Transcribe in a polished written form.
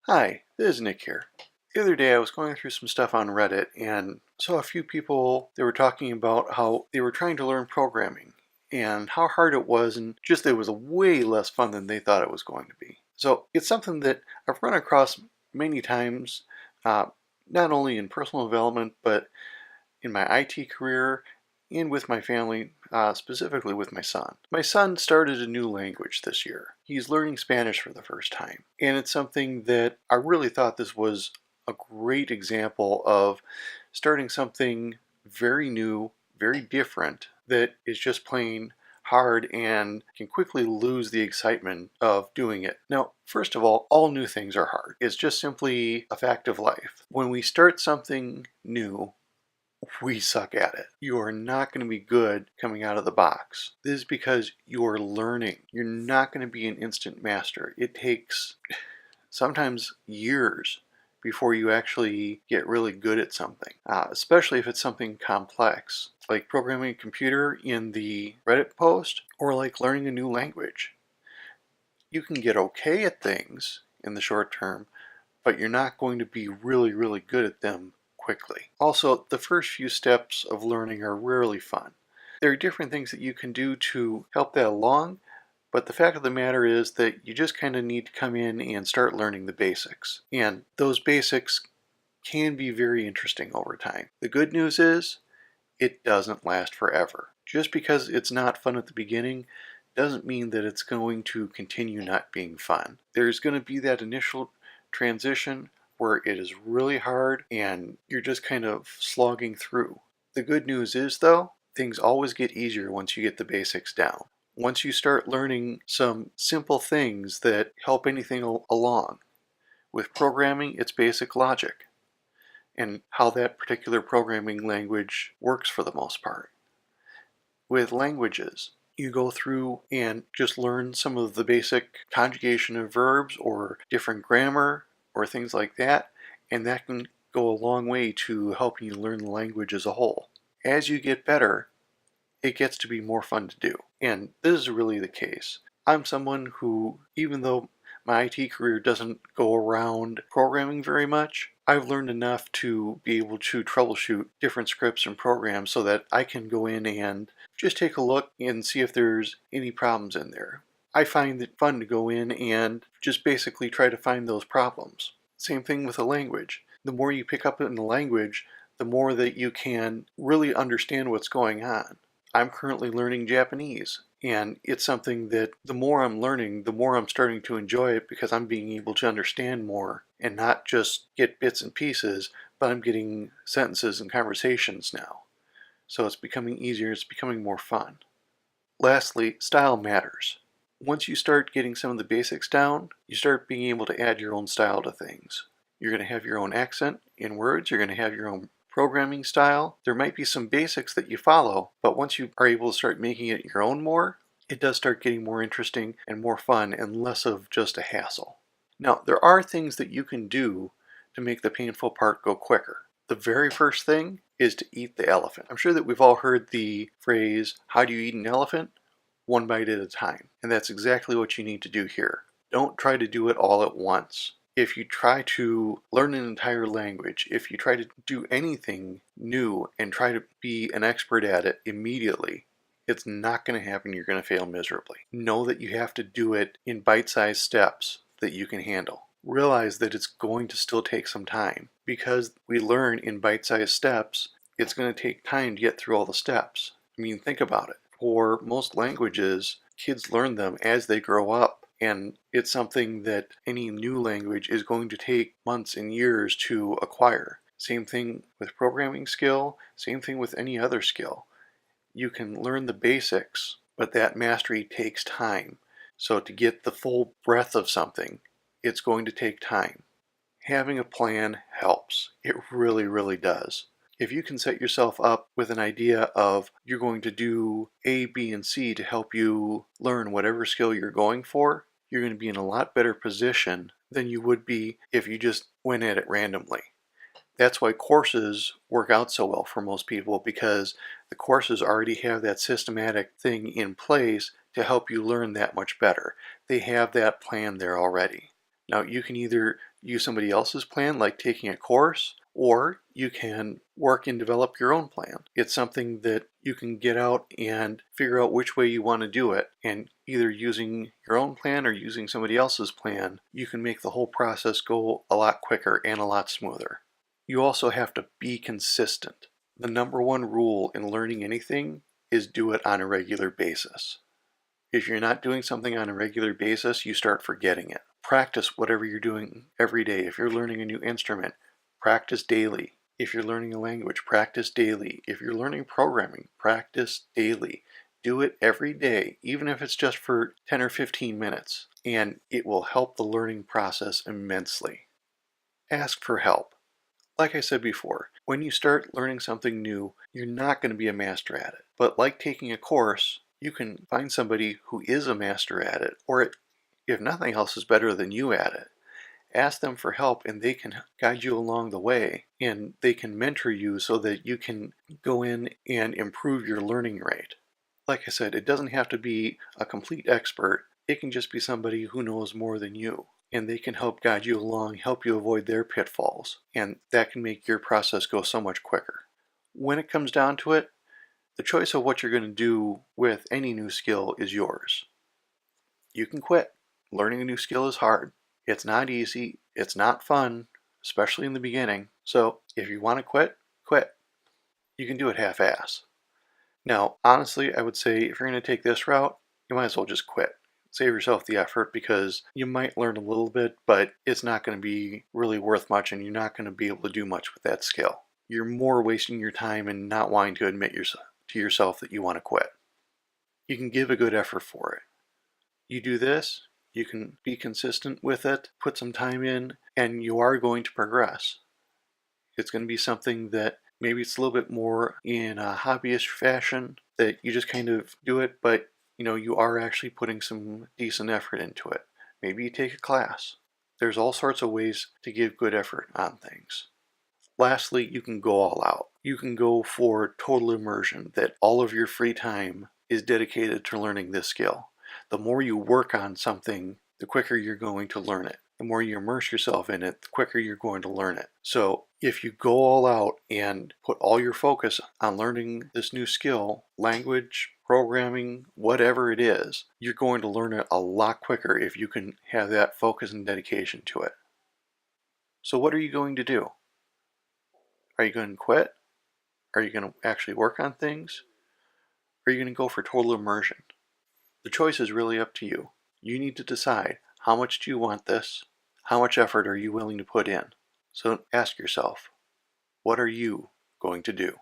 Hi, this is Nick here. The other day I was going through some stuff on Reddit and saw a few people they were talking about how they were trying to learn programming and how hard it was, and just it was way less fun than they thought it was going to be. So it's something that I've run across many times, uh, not only in personal development but in my IT career and with my family, specifically with my son. My son started a new language this year. He's learning Spanish for the first time. And it's something that I really thought this was a great example of starting something very new, very different, that is just plain hard and can quickly lose the excitement of doing it. Now, first of all new things are hard. It's just simply a fact of life. When we start something new, we suck at it. You are not going to be good coming out of the box. This is because you're learning. You're not going to be an instant master. It takes sometimes years before you actually get really good at something, especially if it's something complex, like programming a computer in the Reddit post, or like learning a new language. You can get okay at things in the short term, but you're not going to be really good at them quickly. Also, the first few steps of learning are rarely fun. There are different things that you can do to help that along, but the fact of the matter is that you just kind of need to come in and start learning the basics. And those basics can be very interesting over time. The good news is it doesn't last forever. Just because it's not fun at the beginning doesn't mean that it's going to continue not being fun. There's going to be that initial transition where it is really hard and you're just kind of slogging through. The good news is, though, things always get easier once you get the basics down. Once you start learning some simple things that help anything along. With programming, it's basic logic and how that particular programming language works for the most part. With languages, you go through and just learn some of the basic conjugation of verbs or different grammar or things like that, and that can go a long way to helping you learn the language as a whole. As you get better, it gets to be more fun to do, and this is really the case. I'm someone who, even though my IT career doesn't go around programming very much, I've learned enough to be able to troubleshoot different scripts and programs so that I can go in and just take a look and see if there's any problems in there. I find it fun to go in and just basically try to find those problems. Same thing with a language. The more you pick up in the language, the more that you can really understand what's going on. I'm currently learning Japanese, and it's something that the more I'm learning, the more I'm starting to enjoy it because I'm being able to understand more and not just get bits and pieces, but I'm getting sentences and conversations now. So it's becoming easier, it's becoming more fun. Lastly, style matters. Once you start getting some of the basics down, you start being able to add your own style to things. You're going to have your own accent in words, you're going to have your own programming style. There might be some basics that you follow, but once you are able to start making it your own more, it does start getting more interesting and more fun and less of just a hassle. Now, there are things that you can do to make the painful part go quicker. The very first thing is to eat the elephant. I'm sure that we've all heard the phrase, how do you eat an elephant? One bite at a time. And that's exactly what you need to do here. Don't try to do it all at once. If you try to learn an entire language, if you try to do anything new and try to be an expert at it immediately, it's not going to happen. You're going to fail miserably. Know that you have to do it in bite-sized steps that you can handle. Realize that it's going to still take some time. Because we learn in bite-sized steps, it's going to take time to get through all the steps. I mean, think about it. For most languages, kids learn them as they grow up, and it's something that any new language is going to take months and years to acquire. Same thing with programming skill, same thing with any other skill. You can learn the basics, but that mastery takes time. So to get the full breadth of something, it's going to take time. Having a plan helps. It really does. If you can set yourself up with an idea of you're going to do A, B, and C to help you learn whatever skill you're going for, you're going to be in a lot better position than you would be if you just went at it randomly. That's why courses work out so well for most people, because the courses already have that systematic thing in place to help you learn that much better. They have that plan there already. Now you can either use somebody else's plan, like taking a course, or you can work and develop your own plan. It's something that you can get out and figure out which way you want to do it, and either using your own plan or using somebody else's plan, you can make the whole process go a lot quicker and a lot smoother. You also have to be consistent. The number one rule in learning anything is do it on a regular basis. If you're not doing something on a regular basis, you start forgetting it. Practice whatever you're doing every day. If you're learning a new instrument, practice daily. If you're learning a language, practice daily. If you're learning programming, practice daily. Do it every day, even if it's just for 10 or 15 minutes, and it will help the learning process immensely. Ask for help. Like I said before, when you start learning something new, you're not going to be a master at it. But like taking a course, you can find somebody who is a master at it, or if nothing else is better than you at it. Ask them for help and they can guide you along the way, and they can mentor you so that you can go in and improve your learning rate. Like I said, it doesn't have to be a complete expert. It can just be somebody who knows more than you, and they can help guide you along, help you avoid their pitfalls, and that can make your process go so much quicker. When it comes down to it, the choice of what you're going to do with any new skill is yours. You can quit. Learning a new skill is hard. It's not easy. It's not fun, especially in the beginning. So if you want to quit, quit. You can do it half-ass. Now, honestly, I would say if you're going to take this route, you might as well just quit. Save yourself the effort, because you might learn a little bit, but it's not going to be really worth much, and you're not going to be able to do much with that skill. You're more wasting your time and not wanting to admit to yourself that you want to quit. You can give a good effort for it. You do this, you can be consistent with it, put some time in, and you are going to progress. It's going to be something that maybe it's a little bit more in a hobbyist fashion, that you just kind of do it, but you are actually putting some decent effort into it. Maybe you take a class. There's all sorts of ways to give good effort on things. Lastly, you can go all out. You can go for total immersion, that all of your free time is dedicated to learning this skill. The more you work on something, the quicker you're going to learn it. The more you immerse yourself in it, the quicker you're going to learn it. So if you go all out and put all your focus on learning this new skill, language, programming, whatever it is, you're going to learn it a lot quicker if you can have that focus and dedication to it. So what are you going to do? Are you going to quit? Are you going to actually work on things? Or are you going to go for total immersion? The choice is really up to you. You need to decide, how much do you want this? How much effort are you willing to put in? So ask yourself, what are you going to do?